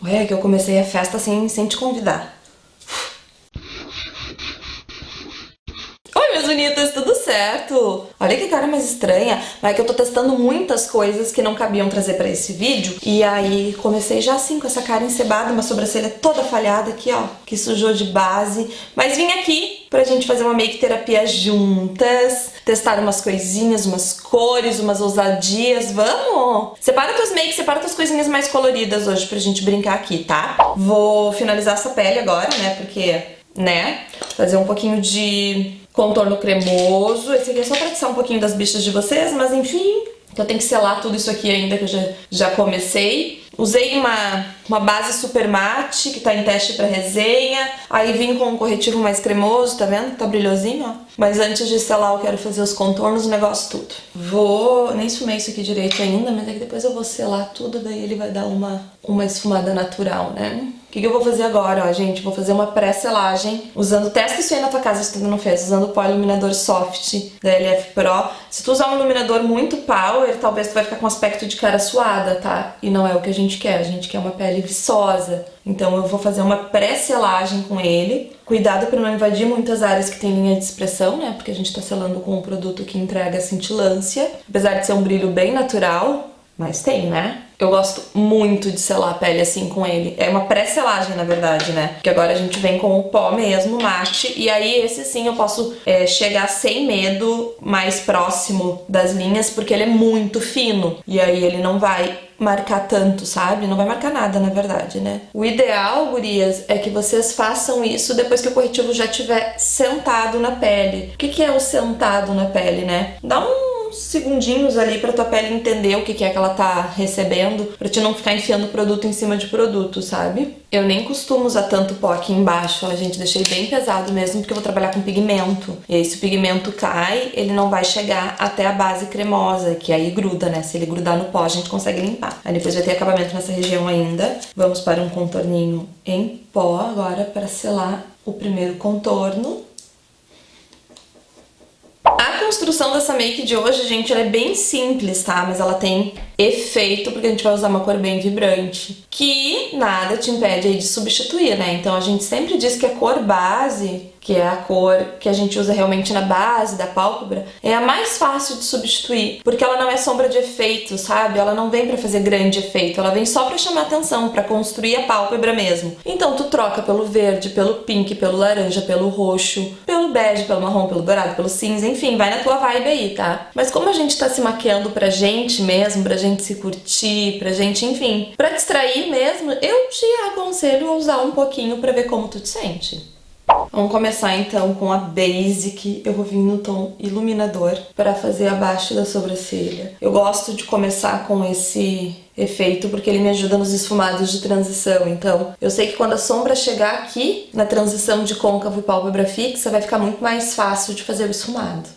Ué, que eu comecei a festa sem te convidar. Oi, minhas bonitas, tudo certo? Olha que cara mais estranha, mas é que eu tô testando muitas coisas que não cabiam trazer pra esse vídeo. E aí comecei já assim com essa cara encebada, uma sobrancelha toda falhada aqui, ó, que sujou de base. Mas vim aqui pra gente fazer uma make terapia juntas, testar umas coisinhas, umas cores, umas ousadias. Vamos! Separa tuas makes, separa tuas coisinhas mais coloridas hoje pra gente brincar aqui, tá? Vou finalizar essa pele agora, né, porque, né, fazer um pouquinho de contorno cremoso. Esse aqui é só pra atiçar um pouquinho das bichas de vocês, mas enfim, eu tenho que selar tudo isso aqui ainda, que eu já comecei. Usei uma base super mate, que tá em teste pra resenha. Aí vim com um corretivo mais cremoso, tá vendo? Tá brilhosinho, ó. Mas antes de selar eu quero fazer os contornos, o negócio tudo. Nem esfumei isso aqui direito ainda, mas é que depois eu vou selar tudo, daí ele vai dar uma esfumada natural, né? O que eu vou fazer agora, ó, gente? Vou fazer uma pré-selagem usando... Testa isso aí na tua casa se tu ainda não fez. Usando o pó iluminador soft da LF Pro. Se tu usar um iluminador muito power, talvez tu vai ficar com aspecto de cara suada, tá? E não é o que a gente quer. A gente quer uma pele viçosa. Então eu vou fazer uma pré-selagem com ele. Cuidado para não invadir muitas áreas que tem linha de expressão, né? Porque a gente tá selando com um produto que entrega cintilância. Apesar de ser um brilho bem natural, mas tem, né? Eu gosto muito de selar a pele assim com ele. É uma pré-selagem, na verdade, né? Porque agora a gente vem com o pó mesmo, mate. E aí esse sim eu posso chegar sem medo mais próximo das linhas, porque ele é muito fino. E aí ele não vai marcar tanto, sabe? Não vai marcar nada, na verdade, né? O ideal, gurias, é que vocês façam isso depois que o corretivo já estiver sentado na pele. O que é o sentado na pele, né? Dá uns segundinhos ali pra tua pele entender o que é que ela tá recebendo, pra te não ficar enfiando produto em cima de produto, sabe? Eu nem costumo usar tanto pó aqui embaixo, ó, gente, deixei bem pesado mesmo, porque eu vou trabalhar com pigmento. E aí se o pigmento cai, ele não vai chegar até a base cremosa, que aí gruda, né? Se ele grudar no pó, a gente consegue limpar. Aí depois vai ter acabamento nessa região ainda. Vamos para um contorninho em pó agora para selar o primeiro contorno. A construção dessa make de hoje, gente, ela é bem simples, tá? Mas ela tem efeito porque a gente vai usar uma cor bem vibrante, que nada te impede aí de substituir, né? Então a gente sempre diz que a cor base, que é a cor que a gente usa realmente na base da pálpebra, é a mais fácil de substituir, porque ela não é sombra de efeito, sabe? Ela não vem pra fazer grande efeito, ela vem só pra chamar atenção, pra construir a pálpebra mesmo. Então tu troca pelo verde, pelo pink, pelo laranja, pelo roxo, pelo bege, pelo marrom, pelo dourado, pelo cinza, enfim, vai na tua vibe aí, tá? Mas como a gente tá se maquiando pra gente mesmo, pra gente se curtir, pra gente, enfim, pra distrair mesmo, eu te aconselho a usar um pouquinho pra ver como tu te sente. Vamos começar então com a Basic. Eu vou vir no tom iluminador para fazer abaixo da sobrancelha. Eu gosto de começar com esse efeito porque ele me ajuda nos esfumados de transição. Então, eu sei que quando a sombra chegar aqui na transição de côncavo e pálpebra fixa, vai ficar muito mais fácil de fazer o esfumado.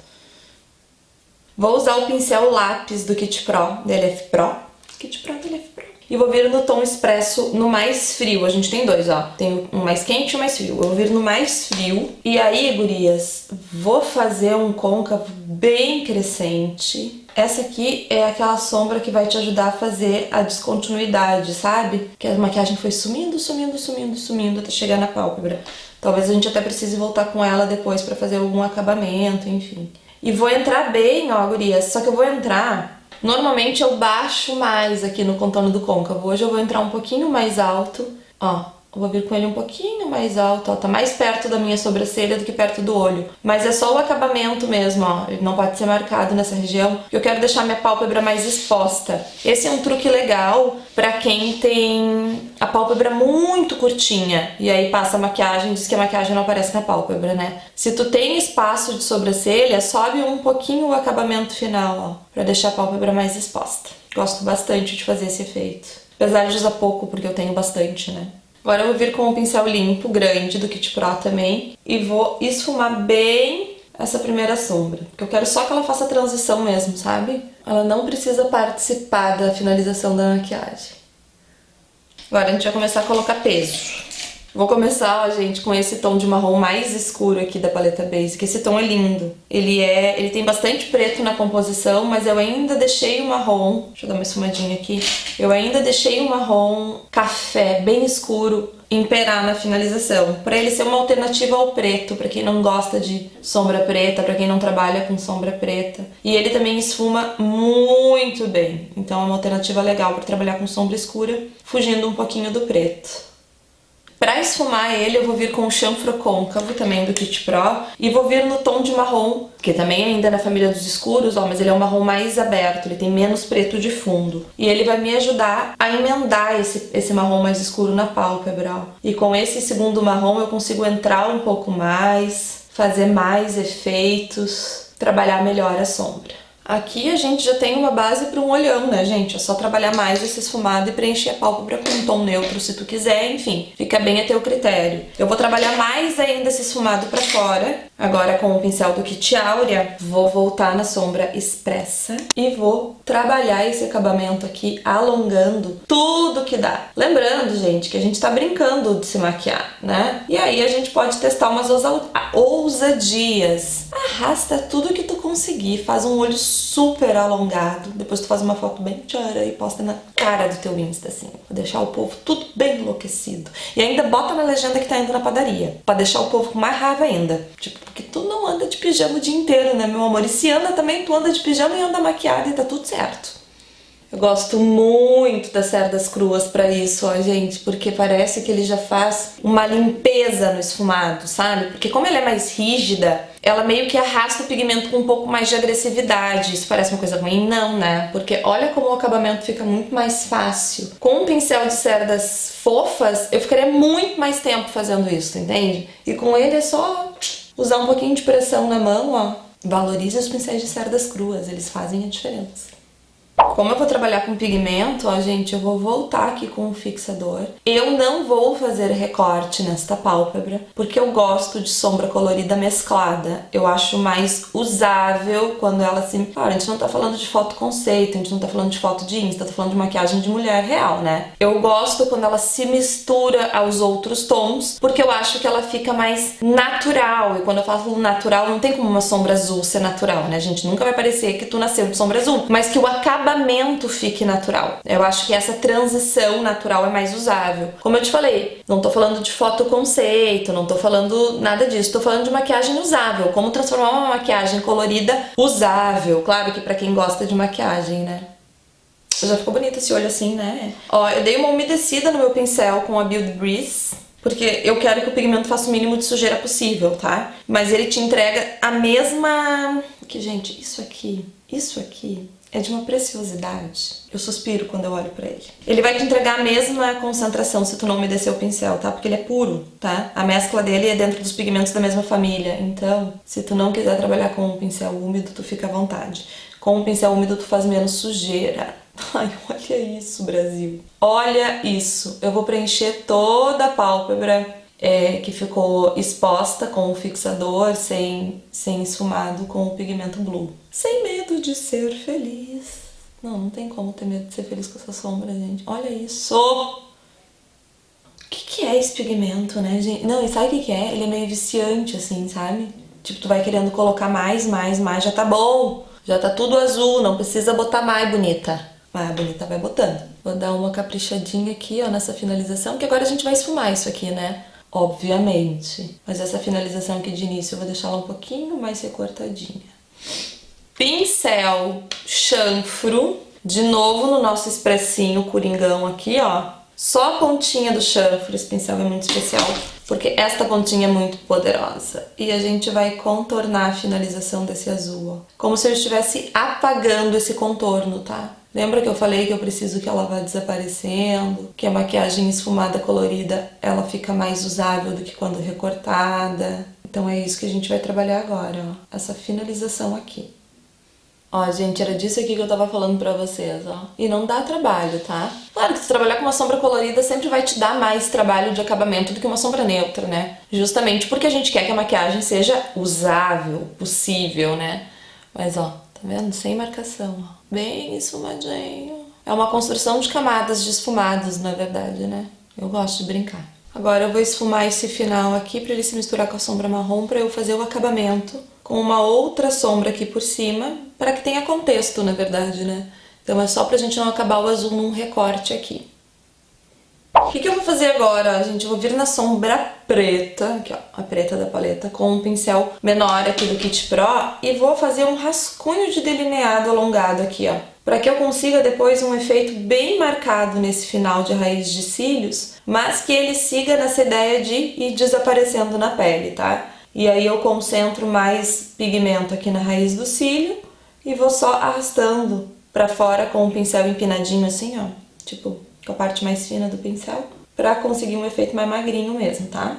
Vou usar o pincel lápis do Kit Pro, da LF Pro. Kit Pro da LF Pro. E vou vir no tom expresso no mais frio. A gente tem dois, ó. Tem um mais quente e um mais frio. Eu vou vir no mais frio. E aí, gurias, vou fazer um côncavo bem crescente. Essa aqui é aquela sombra que vai te ajudar a fazer a descontinuidade, sabe? Que a maquiagem foi sumindo, sumindo, sumindo, sumindo até chegar na pálpebra. Talvez a gente até precise voltar com ela depois pra fazer algum acabamento, enfim. E vou entrar bem, ó, gurias. Só que eu vou entrar... Normalmente eu baixo mais aqui no contorno do côncavo. Hoje eu vou entrar um pouquinho mais alto, ó. Eu vou vir com ele um pouquinho mais alto, ó. Tá mais perto da minha sobrancelha do que perto do olho. Mas é só o acabamento mesmo, ó. Ele não pode ser marcado nessa região, porque eu quero deixar minha pálpebra mais exposta. Esse é um truque legal pra quem tem a pálpebra muito curtinha. E aí passa a maquiagem, diz que a maquiagem não aparece na pálpebra, né? Se tu tem espaço de sobrancelha, sobe um pouquinho o acabamento final, ó. Pra deixar a pálpebra mais exposta. Gosto bastante de fazer esse efeito. Apesar de usar pouco, porque eu tenho bastante, né? Agora eu vou vir com um pincel limpo, grande, do Kit Pro também. E vou esfumar bem essa primeira sombra. Porque eu quero só que ela faça a transição mesmo, sabe? Ela não precisa participar da finalização da maquiagem. Agora a gente vai começar a colocar peso. Vou começar, ó, gente, com esse tom de marrom mais escuro aqui da paleta Basic. Esse tom é lindo. Ele tem bastante preto na composição, mas eu ainda deixei o marrom, deixa eu dar uma esfumadinha aqui, eu ainda deixei o marrom café, bem escuro, imperar na finalização, para ele ser uma alternativa ao preto, para quem não gosta de sombra preta, para quem não trabalha com sombra preta. E ele também esfuma muito bem, então é uma alternativa legal para trabalhar com sombra escura, fugindo um pouquinho do preto. Pra esfumar ele, eu vou vir com o chanfro côncavo, também do Kit Pro, e vou vir no tom de marrom, que também ainda é na família dos escuros, ó, mas ele é um marrom mais aberto, ele tem menos preto de fundo. E ele vai me ajudar a emendar esse marrom mais escuro na pálpebra, ó. E com esse segundo marrom eu consigo entrar um pouco mais, fazer mais efeitos, trabalhar melhor a sombra. Aqui a gente já tem uma base para um olhão, né, gente? É só trabalhar mais esse esfumado e preencher a pálpebra com um tom neutro se tu quiser, enfim. Fica bem a teu critério. Eu vou trabalhar mais ainda esse esfumado para fora. Agora com o pincel do Kit Áurea, vou voltar na sombra expressa e vou trabalhar esse acabamento aqui, alongando tudo que dá. Lembrando, gente, que a gente tá brincando de se maquiar, né? E aí a gente pode testar umas ousadias. Arrasta tudo que tu conseguir, faz um olho super alongado, depois tu faz uma foto bem tchara e posta na cara do teu Insta, assim. Vou deixar o povo tudo bem enlouquecido. E ainda bota na legenda que tá indo na padaria, pra deixar o povo com mais raiva ainda. Tipo, porque tu não anda de pijama o dia inteiro, né, meu amor? E se anda também, tu anda de pijama e anda maquiada e tá tudo certo. Eu gosto muito das cerdas cruas pra isso, ó, gente, porque parece que ele já faz uma limpeza no esfumado, sabe? Porque como ela é mais rígida, ela meio que arrasta o pigmento com um pouco mais de agressividade. Isso parece uma coisa ruim? Não, né? Porque olha como o acabamento fica muito mais fácil. Com um pincel de cerdas fofas, eu ficaria muito mais tempo fazendo isso, entende? E com ele é só usar um pouquinho de pressão na mão, ó. Valorize os pincéis de cerdas cruas, eles fazem a diferença. Como eu vou trabalhar com pigmento, ó, gente, eu vou voltar aqui com o fixador. Eu não vou fazer recorte nesta pálpebra, porque eu gosto de sombra colorida mesclada. Eu acho mais usável quando ela se... Claro, a gente não tá falando de foto conceito, a gente não tá falando de foto de Insta, tá falando de maquiagem de mulher real, né? Eu gosto quando ela se mistura aos outros tons, porque eu acho que ela fica mais natural. E quando eu falo natural, não tem como uma sombra azul ser natural, né, gente? Nunca vai parecer que tu nasceu de sombra azul, mas que o acabamento fique natural. Eu acho que essa transição natural é mais usável. Como eu te falei, não tô falando de foto conceito, não tô falando nada disso, tô falando de maquiagem usável, como transformar uma maquiagem colorida usável. Claro que pra quem gosta de maquiagem, né? Já ficou bonito esse olho assim, né? Ó, eu dei uma umedecida no meu pincel com a Build Breeze, porque eu quero que o pigmento faça o mínimo de sujeira possível, tá? Mas ele te entrega a mesma... Que, gente, isso aqui é de uma preciosidade. Eu suspiro quando eu olho pra ele. Ele vai te entregar a mesma concentração se tu não umedecer o pincel, tá? Porque ele é puro, tá? A mescla dele é dentro dos pigmentos da mesma família. Então, se tu não quiser trabalhar com um pincel úmido, tu fica à vontade. Com um pincel úmido, tu faz menos sujeira. Ai, olha isso, Brasil. Olha isso. Eu vou preencher toda a pálpebra que ficou exposta com o fixador, sem esfumado, com o pigmento blue. Sem medo de ser feliz. Não tem como ter medo de ser feliz com essa sombra, gente. Olha isso! O que é esse pigmento, né, gente? Não, e sabe o que é? Ele é meio viciante, assim, sabe? Tipo, tu vai querendo colocar mais, já tá bom. Já tá tudo azul, não precisa botar mais, bonita. Mas a bonita vai botando. Vou dar uma caprichadinha aqui, ó, nessa finalização, que agora a gente vai esfumar isso aqui, né? Obviamente. Mas essa finalização aqui de início eu vou deixar ela um pouquinho mais recortadinha. Pincel chanfro, de novo no nosso expressinho coringão aqui, ó. Só a pontinha do chanfro, esse pincel é muito especial, porque esta pontinha é muito poderosa. E a gente vai contornar a finalização desse azul, ó. Como se eu estivesse apagando esse contorno, tá? Lembra que eu falei que eu preciso que ela vá desaparecendo? Que a maquiagem esfumada colorida, ela fica mais usável do que quando recortada. Então é isso que a gente vai trabalhar agora, ó. Essa finalização aqui. Ó, gente, era disso aqui que eu tava falando pra vocês, ó. E não dá trabalho, tá? Claro que se trabalhar com uma sombra colorida sempre vai te dar mais trabalho de acabamento do que uma sombra neutra, né? Justamente porque a gente quer que a maquiagem seja usável, possível, né? Mas, ó, tá vendo? Sem marcação, ó. Bem esfumadinho. É uma construção de camadas de esfumados, na verdade, né? Eu gosto de brincar. Agora eu vou esfumar esse final aqui pra ele se misturar com a sombra marrom pra eu fazer o acabamento com uma outra sombra aqui por cima, pra que tenha contexto, na verdade, né? Então é só pra gente não acabar o azul num recorte aqui. O que eu vou fazer agora, gente? Eu vou vir na sombra preta, aqui ó, a preta da paleta, com um pincel menor aqui do Kit Pro e vou fazer um rascunho de delineado alongado aqui, ó. Para que eu consiga depois um efeito bem marcado nesse final de raiz de cílios, mas que ele siga nessa ideia de ir desaparecendo na pele, tá? E aí eu concentro mais pigmento aqui na raiz do cílio e vou só arrastando pra fora com um pincel empinadinho assim, ó, tipo com a parte mais fina do pincel, pra conseguir um efeito mais magrinho mesmo, tá?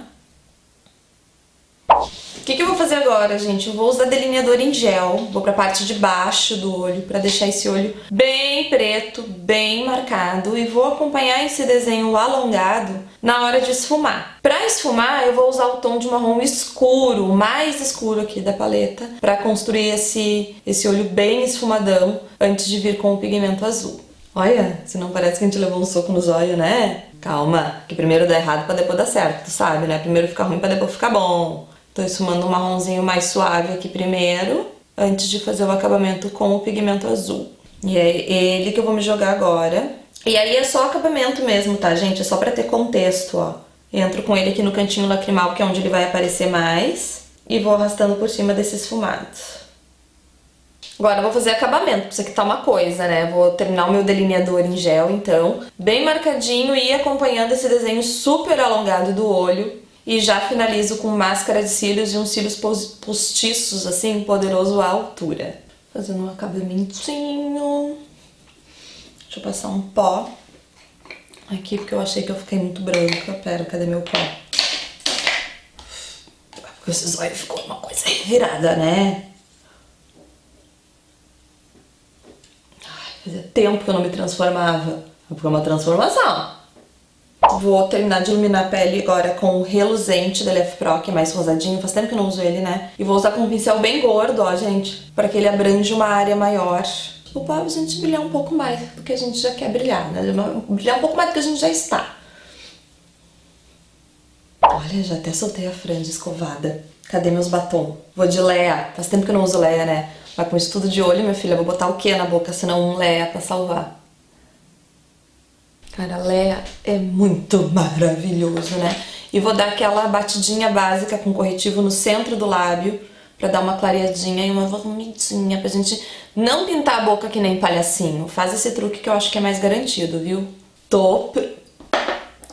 O que eu vou fazer agora, gente? Eu vou usar delineador em gel, vou pra parte de baixo do olho, pra deixar esse olho bem preto, bem marcado, e vou acompanhar esse desenho alongado na hora de esfumar. Pra esfumar, eu vou usar o tom de marrom escuro, o mais escuro aqui da paleta, pra construir esse olho bem esfumadão, antes de vir com o pigmento azul. Olha, se não parece que a gente levou um soco nos olhos, né? Calma, que primeiro dá errado pra depois dar certo, tu sabe, né? Primeiro fica ruim pra depois ficar bom. Tô esfumando um marronzinho mais suave aqui primeiro, antes de fazer o acabamento com o pigmento azul. E é ele que eu vou me jogar agora. E aí é só acabamento mesmo, tá, gente? É só pra ter contexto, ó. Entro com ele aqui no cantinho lacrimal, que é onde ele vai aparecer mais, e vou arrastando por cima desse esfumado. Agora eu vou fazer acabamento, pra isso aqui tá uma coisa, né? Vou terminar o meu delineador em gel, então, bem marcadinho e acompanhando esse desenho super alongado do olho. E já finalizo com máscara de cílios e uns cílios postiços, assim, poderoso à altura. Fazendo um acabamentinho. Deixa eu passar um pó aqui, porque eu achei que eu fiquei muito branca. Pera, cadê meu pó? Porque esses olhos ficou uma coisa revirada, né? Fazia tempo que eu não me transformava. Foi uma transformação. Vou terminar de iluminar a pele agora com o reluzente da LF Pro, que é mais rosadinho. Faz tempo que eu não uso ele, né? E vou usar com um pincel bem gordo, ó, gente. Para que ele abranje uma área maior. O papo a gente brilhar um pouco mais do que a gente já quer brilhar, né? Brilhar um pouco mais do que a gente já está. Olha, já até soltei a franja escovada. Cadê meus batom? Vou de Lea. Faz tempo que eu não uso Lea, né? Mas com estudo de olho, minha filha, eu vou botar o que na boca, senão um Lea pra salvar. Cara, Lea é muito maravilhoso, né? E vou dar aquela batidinha básica com corretivo no centro do lábio pra dar uma clareadinha e uma volumidinha pra gente não pintar a boca que nem palhacinho. Faz esse truque que eu acho que é mais garantido, viu? Tô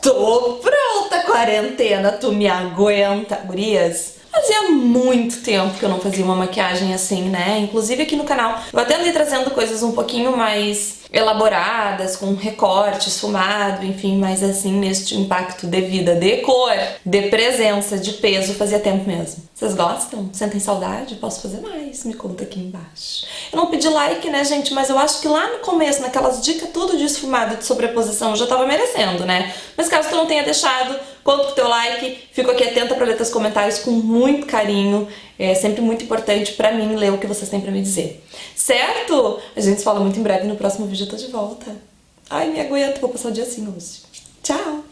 pronta, quarentena, tu me aguenta, gurias? Fazia muito tempo que eu não fazia uma maquiagem assim, né? Inclusive aqui no canal eu até andei trazendo coisas um pouquinho mais elaboradas, com recorte, esfumado, enfim, mas assim, neste impacto de vida, de cor, de presença, de peso, fazia tempo mesmo. Vocês gostam? Sentem saudade? Posso fazer mais? Me conta aqui embaixo. Eu não pedi like, né, gente? Mas eu acho que lá no começo, naquelas dicas tudo de esfumado, de sobreposição, eu já tava merecendo, né? Mas caso tu não tenha deixado, conta com o teu like, fico aqui atenta pra ler teus comentários com muito carinho. É sempre muito importante pra mim ler o que vocês têm pra me dizer. Certo? A gente se fala muito em breve no próximo vídeo, eu tô de volta. Ai, me aguento, vou passar o dia assim hoje. Tchau!